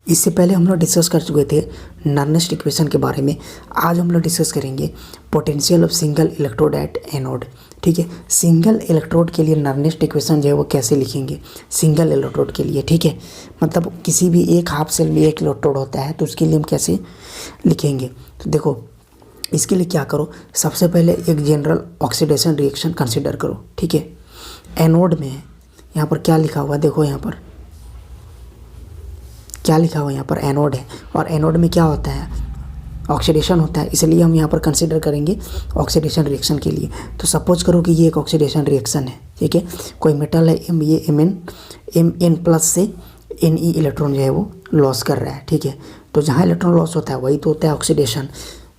इससे पहले हम लोग डिस्कस कर चुके थे नर्नेस्ट इक्वेशन के बारे में। आज हम लोग डिस्कस करेंगे potential of single electrode at anode. ठीक है, सिंगल इलेक्ट्रोड के लिए नर्नेस्ट इक्वेशन जो है वो कैसे लिखेंगे सिंगल इलेक्ट्रोड के लिए। ठीक है, मतलब किसी भी एक हाफ सेल में एक इलेक्ट्रोड होता है तो उसके लिए हम कैसे लिखेंगे। तो देखो इसके लिए क्या करो, सबसे पहले एक जनरल ऑक्सीडेशन रिएक्शन कंसिडर करो। ठीक है, एनोड में यहाँ पर क्या लिखा हुआ है, देखो यहाँ पर क्या लिखा हुआ है, यहाँ पर एनोड है और एनोड में क्या होता है, ऑक्सीडेशन होता है, इसलिए हम यहाँ पर कंसिडर करेंगे ऑक्सीडेशन रिएक्शन के लिए। तो सपोज करो कि ये एक ऑक्सीडेशन रिएक्शन है। ठीक है, कोई मेटल है एम, ये एम एन प्लस से एन ई इलेक्ट्रॉन जो है वो लॉस कर रहा है। ठीक है, तो जहाँ इलेक्ट्रॉन लॉस होता है वही तो होता है ऑक्सीडेशन,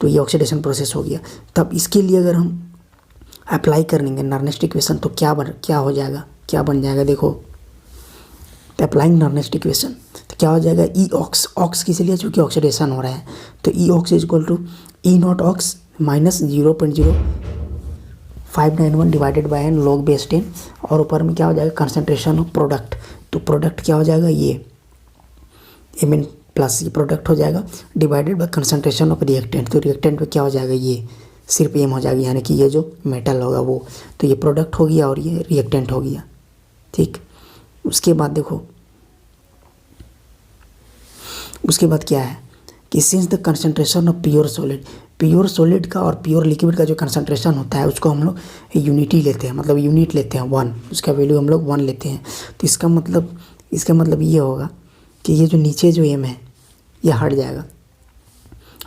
तो ये ऑक्सीडेशन प्रोसेस हो गया। तब इसके लिए अगर हम अप्लाई करेंगे नर्नेस्ट इक्वेशन तो क्या हो जाएगा, क्या बन जाएगा, देखो अप्लाइंग नर्नेस्ट इक्वेशन तो क्या हो जाएगा, ई ऑक्स किस लिए, चूँकि ऑक्सीडेशन हो रहा है तो E ox is equal to E naught ox minus 0.0591 divided by n log base 10 और ऊपर में क्या हो जाएगा कंसंट्रेशन ऑफ प्रोडक्ट। तो प्रोडक्ट क्या हो जाएगा, ये एम एन प्लस ये प्रोडक्ट हो जाएगा divided by concentration of reactant. तो रिएक्टेंट में क्या हो जाएगा, ये सिर्फ एम हो जाएगा, यानी कि ये जो मेटल होगा वो, तो ये प्रोडक्ट हो गया और ये रिएक्टेंट हो गया। ठीक, उसके बाद देखो उसके बाद क्या है कि since the concentration of pure solid का और प्योर लिक्विड का जो कंसंट्रेशन होता है उसको हम लोग यूनिटी लेते हैं, मतलब यूनिट लेते हैं 1, उसका वैल्यू हम लोग 1 लेते हैं। तो इसका मतलब ये होगा कि ये जो नीचे जो एम है ये हट जाएगा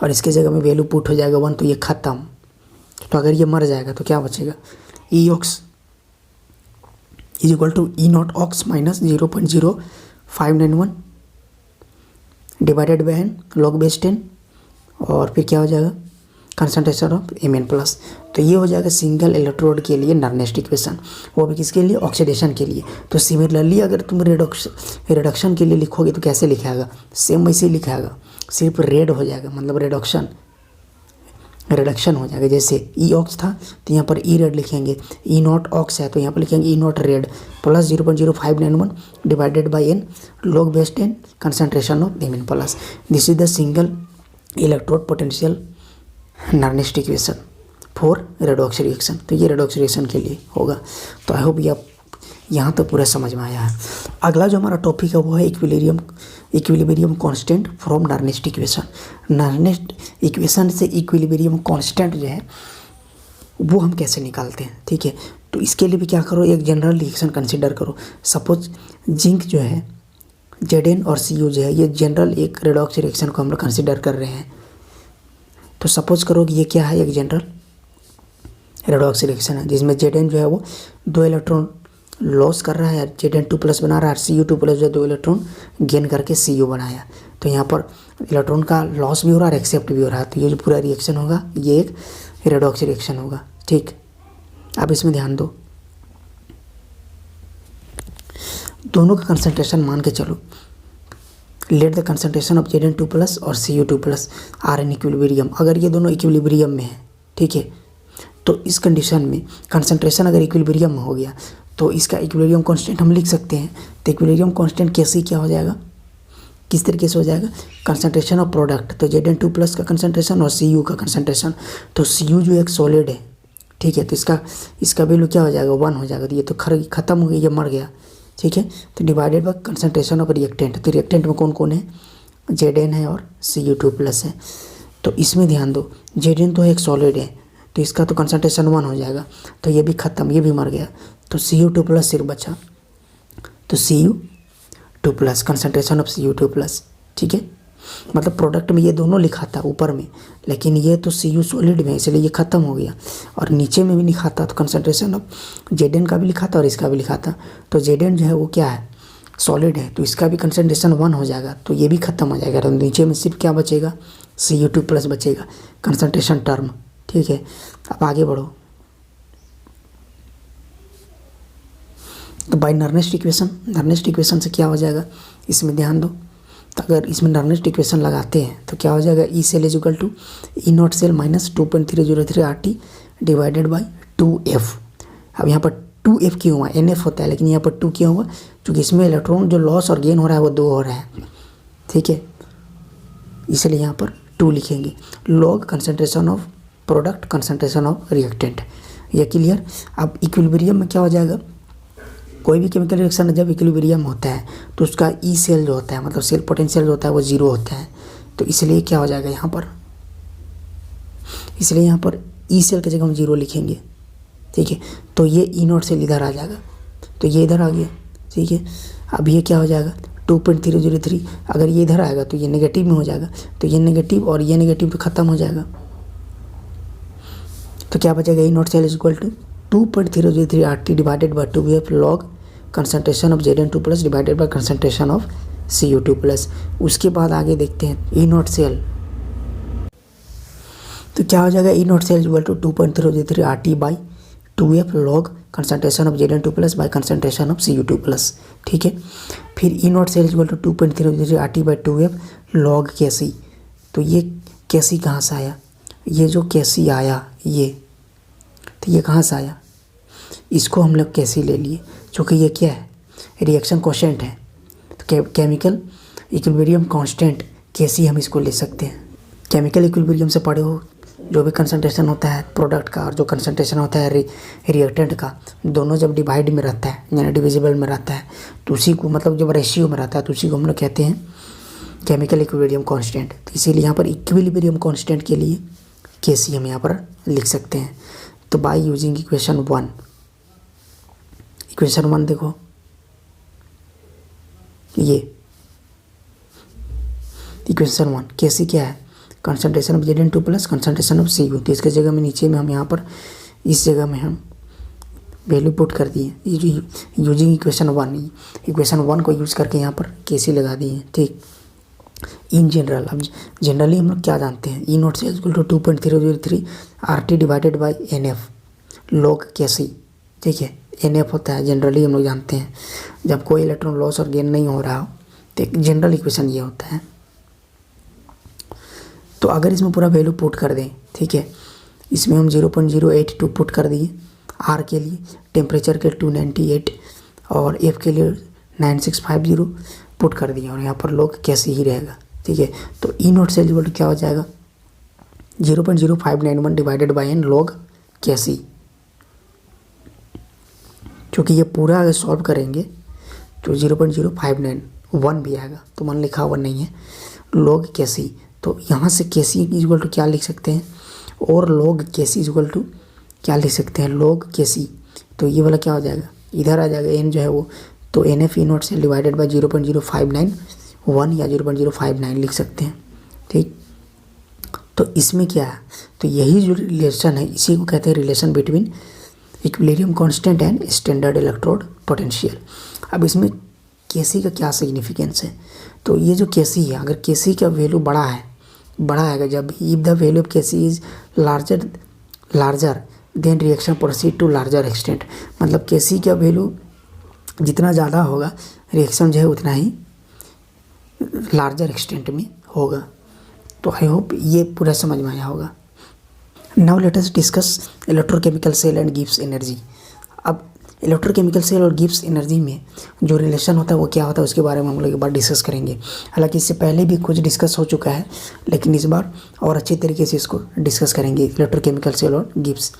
और इसके जगह में वैल्यू पुट हो जाएगा 1, तो ये ख़त्म। तो अगर ये मर जाएगा तो क्या बचेगा, E ox is equal to E naught ox minus 0.0591 divided by n log base 10 और फिर क्या हो जाएगा concentration of M n plus. तो ये हो जाएगा सिंगल इलेक्ट्रोड के लिए नर्नेस्ट इक्वेशन, वो भी किसके लिए, ऑक्सीडेशन के लिए। तो सिमिलरली अगर तुम रिडक्शन के लिए लिखोगे तो कैसे लिखाएगा, सेम वैसे ही लिखाएगा, सिर्फ रेड हो जाएगा, मतलब रिडक्शन हो जाएगा। जैसे ई ऑक्स था तो यहाँ पर ई रेड लिखेंगे, ई नॉट ऑक्स है तो यहाँ पर लिखेंगे E naught red plus 0.0591 divided by n log base 10 concentration of M n plus. This is the single electrode potential Nernst equation for redox reaction. तो ये रेडॉक्स रिएक्शन के लिए होगा। तो आई होप ये आप यहाँ तक पूरा समझ में आया है। अगला जो हमारा टॉपिक है वो है equilibrium constant from Nernst equation. Nernst equation से इक्विलिब्रियम कांस्टेंट जो है वो हम कैसे निकालते हैं। ठीक है, तो इसके लिए भी क्या करो, एक जनरल रिएक्शन कंसिडर करो। सपोज जिंक जो है Zn और Cu जो है ये जनरल एक रेडॉक्स रिएक्शन को हम लोग कंसिडर कर रहे हैं। तो सपोज करो कि ये क्या है, एक जनरल रेडॉक्स रिएक्शन है जिसमें Zn जो है वो 2 इलेक्ट्रॉन लॉस कर रहा है, Zn2 प्लस बना रहा है, Cu2 प्लस जो 2 इलेक्ट्रॉन गेन करके Cu बनाया। तो यहाँ पर इलेक्ट्रॉन का लॉस भी हो रहा है और एक्सेप्ट भी हो रहा है। तो ये जो पूरा रिएक्शन होगा ये एक रेडॉक्स रिएक्शन होगा। ठीक, अब इसमें ध्यान दो, दोनों का कंसंट्रेशन मान के चलो, let the concentration of Zn2 plus और Cu2 plus are in equilibrium. अगर ये दोनों इक्विलिब्रियम में है, ठीक है, तो इस कंडीशन में कंसंट्रेशन अगर इक्विलिब्रियम में हो गया तो इसका इक्विलिब्रियम कांस्टेंट हम लिख सकते हैं। तो इक्विलिब्रियम कांस्टेंट कैसे क्या हो जाएगा, किस तरीके से हो जाएगा, कंसंट्रेशन ऑफ प्रोडक्ट, तो Zn2 प्लस का कंसंट्रेशन और Cu का कंसंट्रेशन। तो Cu जो एक सॉलिड है, ठीक है, तो इसका वैल्यू क्या हो जाएगा, 1 हो जाएगा। तो ये तो ख़त्म हो गया, ये मर गया। ठीक है, तो divided by concentration of reactant. तो रिएक्टेंट में कौन कौन है, Zn है और Cu2 प्लस है। तो इसमें ध्यान दो, Zn तो एक सॉलिड है तो इसका तो कंसंट्रेशन 1 हो जाएगा, तो ये भी ख़त्म, ये भी मर गया। तो Cu2 प्लस सिर्फ बचा, तो Cu2 plus concentration of Cu2 plus. ठीक है, मतलब प्रोडक्ट में ये दोनों लिखा था ऊपर में, लेकिन ये तो Cu सॉलिड में इसलिए ये ख़त्म हो गया। और नीचे में भी लिखा था तो कंसंट्रेशन ऑफ Zn का भी लिखा था और इसका भी लिखा था। तो Zn जो है वो क्या है, सॉलिड है, तो इसका भी कंसंट्रेशन 1 हो जाएगा, तो ये भी ख़त्म हो जाएगा। तो नीचे में सिर्फ क्या बचेगा, Cu2 प्लस बचेगा कंसंट्रेशन टर्म। ठीक है, अब आगे बढ़ो। तो बाय नर्नेस्ट इक्वेशन से क्या हो जाएगा, इसमें ध्यान दो। तो अगर इसमें नर्नेस्ट इक्वेशन लगाते हैं तो क्या हो जाएगा, E cell is equal to E naught cell minus 2.303 RT divided by 2F। अब यहाँ पर 2F क्यों हुआ, NF होता है लेकिन यहाँ पर 2 क्यों हुआ, क्योंकि इसमें इलेक्ट्रॉन जो लॉस और गेन हो रहा है वो 2 हो रहा है। ठीक है, इसलिए यहाँ पर 2 लिखेंगे। Log concentration of product, concentration of reactant, ये क्लियर। अब इक्विलिब्रियम में क्या हो जाएगा, कोई भी केमिकल रिएक्शन जब इक्विलिब्रियम होता है तो उसका ई सेल जो होता है, मतलब सेल पोटेंशियल जो होता है वो 0 होता है। तो इसलिए क्या हो जाएगा यहाँ पर, इसलिए यहाँ पर ई सेल की जगह हम 0 लिखेंगे, ठीक है। तो ये ई नॉट सेल इधर आ जाएगा, तो ये इधर आ गया, ठीक है। अब ये क्या हो जाएगा 2.003, अगर ये इधर आएगा तो ये नेगेटिव में हो जाएगा, तो ये नेगेटिव और ये नेगेटिव तो ख़त्म हो जाएगा। तो क्या बचेगा, E naught cell is equal to 2.003 RT divided by 2F log concentration of Zn2+ divided by concentration of Cu2+। उसके बाद आगे देखते हैं ई नॉट सेल, तो क्या हो जाएगा, E naught cell equal to 2.003 RT by 2F log concentration of Zn2+ by concentration of Cu2+, ठीक है। फिर E naught cell equal to 2.003 RT by 2F log Kc। तो ये Kc कहाँ से आया, ये जो Kc आया ये, तो ये कहाँ से आया, इसको हम लोग Kc ले लिए, चूँकि ये क्या है, रिएक्शन कोशेंट है। तो केमिकल इक्विलिब्रियम कांस्टेंट Kc हम इसको ले सकते हैं। केमिकल इक्विलिब्रियम से पढ़े हो, जो भी कंसंट्रेशन होता है प्रोडक्ट का और जो कंसंट्रेशन होता है रिएक्टेंट का, दोनों जब डिवाइड में रहता है यानी डिविजिबल में रहता है तो उसी को, मतलब जब रेशियो में रहता है तो उसी को हम लोग कहते हैं केमिकल इक्विलिब्रियम कांस्टेंट। तो इसीलिए यहाँ पर इक्विलिब्रियम कांस्टेंट के लिए Kc हम यहाँ पर लिख सकते हैं। तो बाय यूजिंग इक्वेशन 1, इक्वेशन 1 देखो, ये इक्वेशन 1 Kc क्या है, concentration of Zn2+ concentration of Cu। तो इसके जगह में नीचे में हम यहाँ पर इस जगह में हम वैल्यू पुट कर दिए, यूजिंग इक्वेशन 1, इक्वेशन 1 को यूज़ करके यहाँ पर Kc लगा दिए, ठीक। इन जनरल, अब जनरली हम लोग क्या जानते हैं, E naught cell equal to 2.003 RT divided by NF log Kc, ठीक है। NF होता है जनरली हम लोग जानते हैं, जब कोई इलेक्ट्रॉन लॉस और गेन नहीं हो रहा हो तो जनरल इक्वेशन ये होता है। तो अगर इसमें पूरा वैल्यू पुट कर दें, ठीक है, इसमें हम 0.082 पुट कर दिए R के लिए, टेम्परेचर के 298 और F के लिए 9650 पुट कर दिए, और यहाँ पर लॉग Kc ही रहेगा, ठीक है। तो ई नॉट सेल इक्वल टू क्या हो जाएगा 0.0591 divided by n log Kc। क्योंकि ये पूरा अगर सॉल्व करेंगे तो 0.0591 भी आएगा, तो मन लिखा हुआ नहीं है लॉग Kc। तो यहाँ से Kc इक्वल टू क्या लिख सकते हैं, और लॉग Kc इक्वल टू क्या लिख सकते हैं, लॉग Kc। तो ये वाला क्या हो जाएगा, इधर आ जाएगा n जो है वो, तो NF E naught cell divided by 0.0591 या 0.059 लिख सकते हैं, ठीक। तो इसमें क्या है, तो यही जो रिलेशन है इसी को कहते हैं relation between equilibrium constant and standard electrode potential. अब इसमें Kc का क्या सिग्निफिकेंस है, तो ये जो Kc है, अगर Kc का वैल्यू बड़ा आएगा जब if the value of Kc is larger than reaction proceed to larger extent, मतलब Kc का वैल्यू जितना ज़्यादा होगा रिएक्शन जो है उतना ही लार्जर एक्सटेंट में होगा। तो आई होप ये पूरा समझ में आया होगा। Now let us discuss electrochemical cell and Gibbs energy. अब इलेक्ट्रोकेमिकल सेल और गिब्स एनर्जी में जो रिलेशन होता है वो क्या होता है उसके बारे में हम लोग एक बार डिस्कस करेंगे। हालांकि इससे पहले भी कुछ डिस्कस हो चुका है, लेकिन इस बार और अच्छे तरीके से इसको डिस्कस करेंगे। इलेक्ट्रोकेमिकल सेल और गिब्स,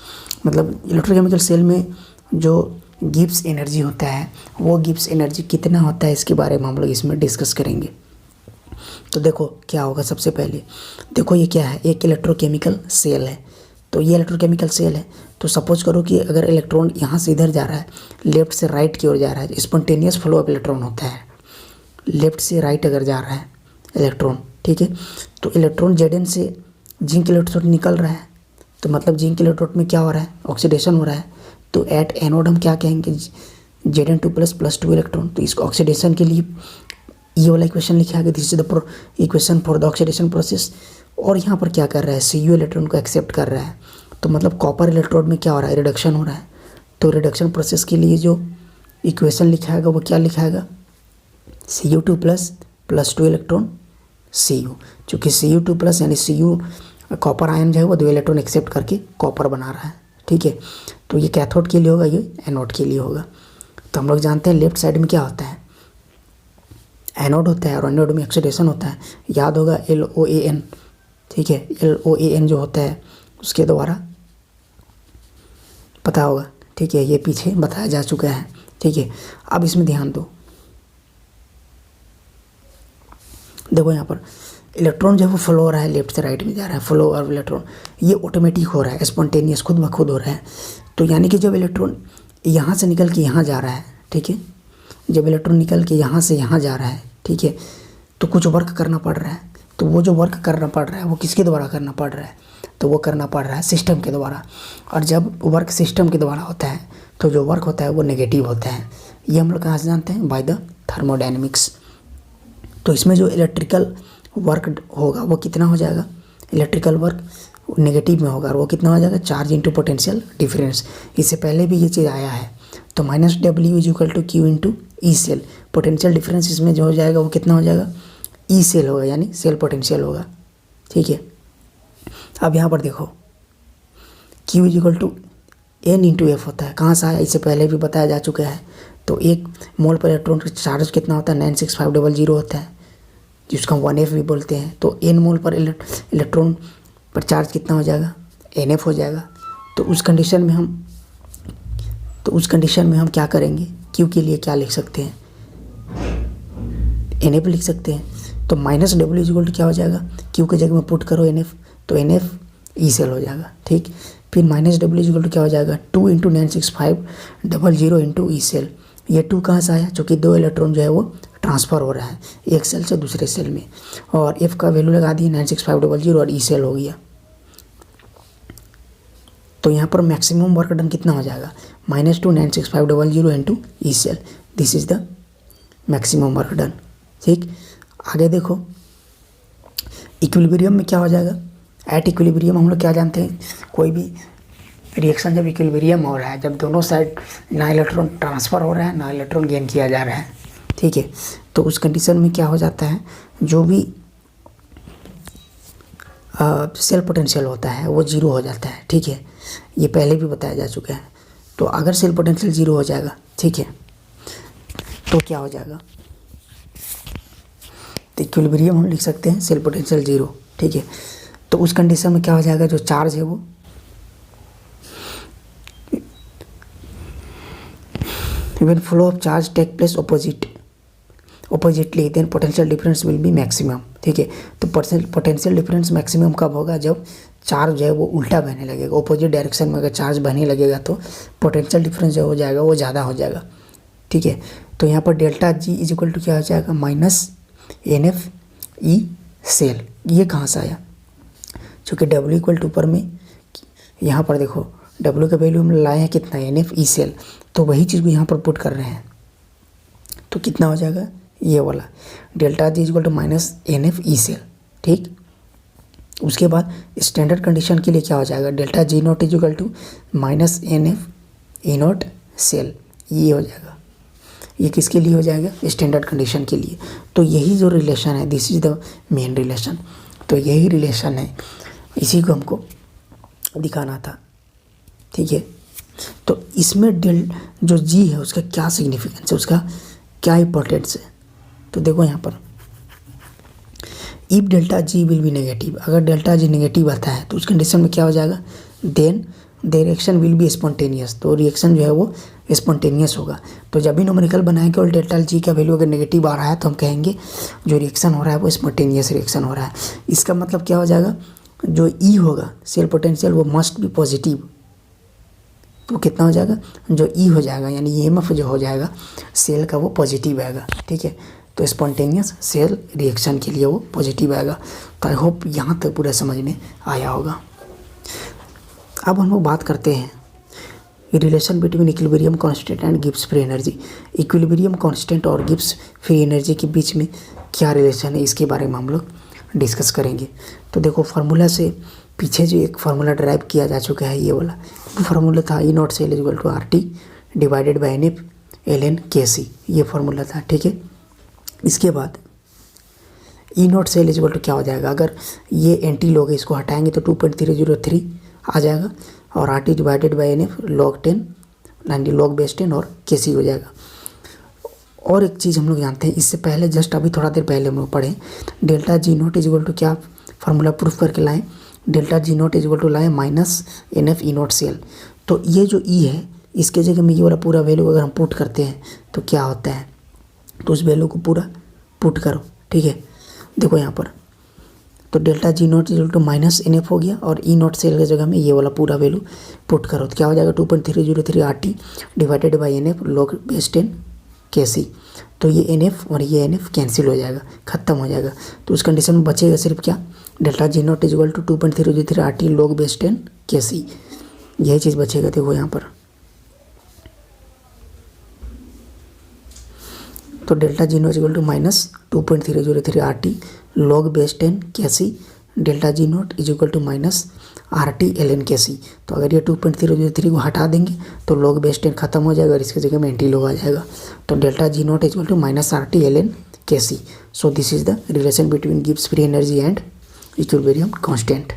मतलब इलेक्ट्रोकेमिकल सेल में जो गिब्स एनर्जी होता है वो गिब्स एनर्जी कितना होता है इसके बारे में हम लोग इसमें डिस्कस करेंगे। तो देखो क्या होगा, सबसे पहले देखो ये क्या है, एक इलेक्ट्रोकेमिकल सेल है। तो ये इलेक्ट्रोकेमिकल सेल है, तो सपोज करो कि अगर इलेक्ट्रॉन यहाँ से इधर जा रहा है, लेफ्ट से राइट की ओर जा रहा है, स्पॉन्टेनियस फ्लो ऑफ इलेक्ट्रॉन होता है, लेफ्ट से राइट अगर जा रहा है इलेक्ट्रॉन, ठीक है। तो इलेक्ट्रॉन Zn से जिंक इलेक्ट्रोड निकल रहा है, तो मतलब जिंक इलेक्ट्रोड में क्या हो रहा है, ऑक्सीडेशन हो रहा है। तो एट एनोड हम क्या कहेंगे, Zn2+ +2 इलेक्ट्रॉन। तो इसको ऑक्सीडेशन के लिए ये वाला इक्वेशन लिखा है, this is the equation for the oxidation process. और यहाँ पर क्या कर रहा है, Cu इलेक्ट्रॉन को एक्सेप्ट कर रहा है, तो मतलब कॉपर इलेक्ट्रोड में क्या हो रहा है, रिडक्शन हो रहा है। तो रिडक्शन प्रोसेस के लिए जो इक्वेशन लिखाएगा वो क्या लिखाएगा, Cu2+ +2 इलेक्ट्रॉन Cu। चूँकि Cu2+ यानी Cu कॉपर आयन जो है वो 2 इलेक्ट्रॉन एक्सेप्ट करके कॉपर बना रहा है, ठीक है। तो ये कैथोड के लिए होगा, ये एनोड के लिए होगा। तो हम लोग जानते हैं लेफ्ट साइड में क्या होता है, एनोड होता है और एनोड में ऑक्सीडेशन होता है, याद होगा LOAN, ठीक है, LOAN जो होता है उसके द्वारा पता होगा, ठीक है, ये पीछे बताया जा चुका है, ठीक है। अब इसमें ध्यान दो, देखो यहाँ पर इलेक्ट्रॉन जो है वो फ्लो हो रहा है, लेफ्ट से राइट में जा रहा है, फ्लो और इलेक्ट्रॉन ये ऑटोमेटिक हो रहा है, स्पॉन्टेनियस खुद ब खुद हो रहा है। तो यानी कि जब इलेक्ट्रॉन यहाँ से निकल के यहाँ जा रहा है, ठीक है, जब इलेक्ट्रॉन निकल के यहाँ से यहाँ जा रहा है, ठीक है, तो कुछ वर्क करना पड़ रहा है। तो वो जो वर्क करना पड़ रहा है वो किसके द्वारा करना पड़ रहा है, तो वो करना पड़ रहा है सिस्टम के द्वारा। और जब वर्क सिस्टम के द्वारा होता है तो जो वर्क होता है वो नेगेटिव होता है। ये हम लोग कहाँ से जानते हैं, बाय द थर्मोडायनेमिक्स। तो इसमें जो इलेक्ट्रिकल वर्क होगा वो कितना हो जाएगा, इलेक्ट्रिकल वर्क नेगेटिव में होगा और वो कितना हो जाएगा, चार्ज इंटू पोटेंशियल डिफरेंस। इससे पहले भी ये चीज़ आया है। तो -W is equal to Q into E cell, potential difference इसमें जो हो जाएगा वो कितना हो जाएगा, ई सेल होगा, यानी सेल पोटेंशियल होगा, ठीक है। अब यहाँ पर देखो Q is equal to N into F होता है, कहाँ से आया, इससे पहले भी बताया जा चुका है। तो एक मोल पर इलेक्ट्रॉन का चार्ज कितना होता है, 96500 होता है, जिसको हम 1F भी बोलते हैं। तो N मोल पर इलेक्ट्रॉन पर चार्ज कितना हो जाएगा, NF हो जाएगा। तो उस कंडीशन में हम क्या करेंगे, Q के लिए क्या लिख सकते हैं, NF लिख सकते हैं। तो -W इज इक्वल टू क्या हो जाएगा, Q के जगह में पुट करो NF, तो NF ई सेल हो जाएगा, ठीक। फिर -W इज इक्वल टू क्या हो जाएगा, 2 इंटू 96500 इंटू ई सेल। ये 2 कहाँ से आया, चूँकि 2 इलेक्ट्रॉन जो है वो ट्रांसफ़र हो रहा है एक सेल से दूसरे सेल में, और F का वैल्यू लगा दिए 96500 और ई सेल हो गया। तो यहाँ पर मैक्सिमम वर्क डन कितना हो जाएगा, -2 96500 into E cell, this is the maximum work done, ठीक। आगे देखो इक्विलिब्रियम में क्या हो जाएगा, एट इक्विलिब्रियम हम लोग क्या जानते हैं, कोई भी रिएक्शन जब इक्विलिब्रियम हो रहा है, जब दोनों साइड ना इलेक्ट्रॉन ट्रांसफ़र हो रहा है ना इलेक्ट्रॉन गेन किया जा रहा है, ठीक है। तो उस कंडीशन में क्या हो जाता है, जो भी सेल पोटेंशियल होता है वो 0 हो जाता है, ठीक है। ये पहले भी बताया जा चुका है। तो अगर सेल पोटेंशियल 0 हो जाएगा, ठीक है, तो क्या हो जाएगा, तो इक्विलिब्रियम हम लिख सकते हैं सेल पोटेंशियल 0, ठीक है। तो उस कंडीशन में क्या हो जाएगा, जो चार्ज है वो when flow of charge take place oppositely then potential difference will be maximum, ठीक है। तो पोटेंशियल डिफरेंस मैक्सिमम कब होगा, जब चार्ज जो है वो उल्टा बहने लगेगा, ऑपोजिट डायरेक्शन में अगर चार्ज बहने लगेगा तो पोटेंशियल डिफरेंस जो हो जाएगा वो ज़्यादा हो जाएगा, ठीक है। तो यहाँ पर ΔG इज इक्वल टू क्या हो जाएगा, -NF ई सेल। ये कहाँ से आया, चूँकि W इक्वल टू ऊपर में, यहाँ पर देखो W का वैल्यू हम लाए हैं कितना, NF ई सेल, तो वही चीज़ को यहाँ पर पुट कर रहे हैं। तो कितना हो जाएगा, ये वाला ΔG is equal to -NF E cell, ठीक। उसके बाद स्टैंडर्ड कंडीशन के लिए क्या हो जाएगा, ΔG naught is equal to -NF E naught cell, ये हो जाएगा। ये किसके लिए हो जाएगा, स्टैंडर्ड कंडीशन के लिए। तो यही जो रिलेशन है, this is the main relation. तो यही रिलेशन है, इसी को हमको दिखाना था, ठीक है। तो इसमें जो G है उसका क्या सिग्निफिकेंस है, उसका क्या इंपॉर्टेंस है, तो देखो यहाँ पर if ΔG will be negative, अगर ΔG नेगेटिव आता है तो उस कंडीशन में क्या हो जाएगा, then the reaction will be spontaneous, तो रिएक्शन जो है वो स्पॉन्टेनियस होगा। तो जब भी न्यूमेरिकल बनाएंगे और ΔG का वैल्यू अगर नेगेटिव आ रहा है तो हम कहेंगे जो रिएक्शन हो रहा है वो स्पॉन्टेनियस रिएक्शन हो रहा है। इसका मतलब क्या हो जाएगा, जो E होगा सेल पोटेंशियल वो मस्ट बी पॉजिटिव, तो कितना हो जाएगा, जो E हो जाएगा यानी EMF जो हो जाएगा सेल का वो पॉजिटिव आएगा, ठीक है। तो स्पॉन्टेनियस सेल रिएक्शन के लिए वो पॉजिटिव आएगा। तो आई होप यहाँ तक पूरा समझ में आया होगा। अब हम लोग बात करते हैं relation between equilibrium constant and Gibbs free energy. Equilibrium constant और गिब्स फ्री एनर्जी के बीच में क्या रिलेशन है, इसके बारे में हम लोग डिस्कस करेंगे। तो देखो फार्मूला से पीछे जो एक फार्मूला ड्राइव किया जा चुका है, ये वाला फार्मूला था E naught cell equal to RT divided by NF ln KC, ये फार्मूला था, ठीक है। इसके बाद E naught cell equal to क्या हो जाएगा, अगर ये एंटी लॉग है इसको हटाएंगे तो 2.303 आ जाएगा, और RT divided by NF log 10 90 log base 10 और KC हो जाएगा। और एक चीज़ हम लोग जानते हैं, इससे पहले जस्ट अभी थोड़ा देर पहले हम लोग पढ़े, delta G naught is equal to क्या फार्मूला प्रूफ करके लाएं, delta G naught is equal to लाएं minus N F E naught C L. तो ये जो ई है इसके जगह में ये वाला पूरा वैल्यू अगर हम पुट करते हैं तो क्या होता है, तो उस वैल्यू को पूरा पुट करो, ठीक है। देखो यहाँ पर तो delta G naught is equal to minus N F हो गया और ई नॉट सेल की जगह में ये वाला पूरा वैल्यू पुट करो तो क्या हो जाएगा 2.303 R T divided by N F log base 10 K C. तो ये एन एफ और ये एन एफ कैंसिल हो जाएगा, ख़त्म हो जाएगा। तो उस कंडीशन में बचेगा सिर्फ क्या, delta G naught is equal to 2.303 R T log base 10 K सी, यही चीज़ बचेगा। देखो यहाँ पर तो delta G naught equal to minus 2.303 R T log base 10 K C, delta G naught is equal to minus R T L N K C. तो अगर ये 2.303 को हटा देंगे तो लॉग बेस 10 खत्म हो जाएगा और इसके जगह में एंटी लॉग आ जाएगा। तो delta G naught is equal to minus R T L N K C. So this is the relation between Gibbs free energy and equilibrium constant.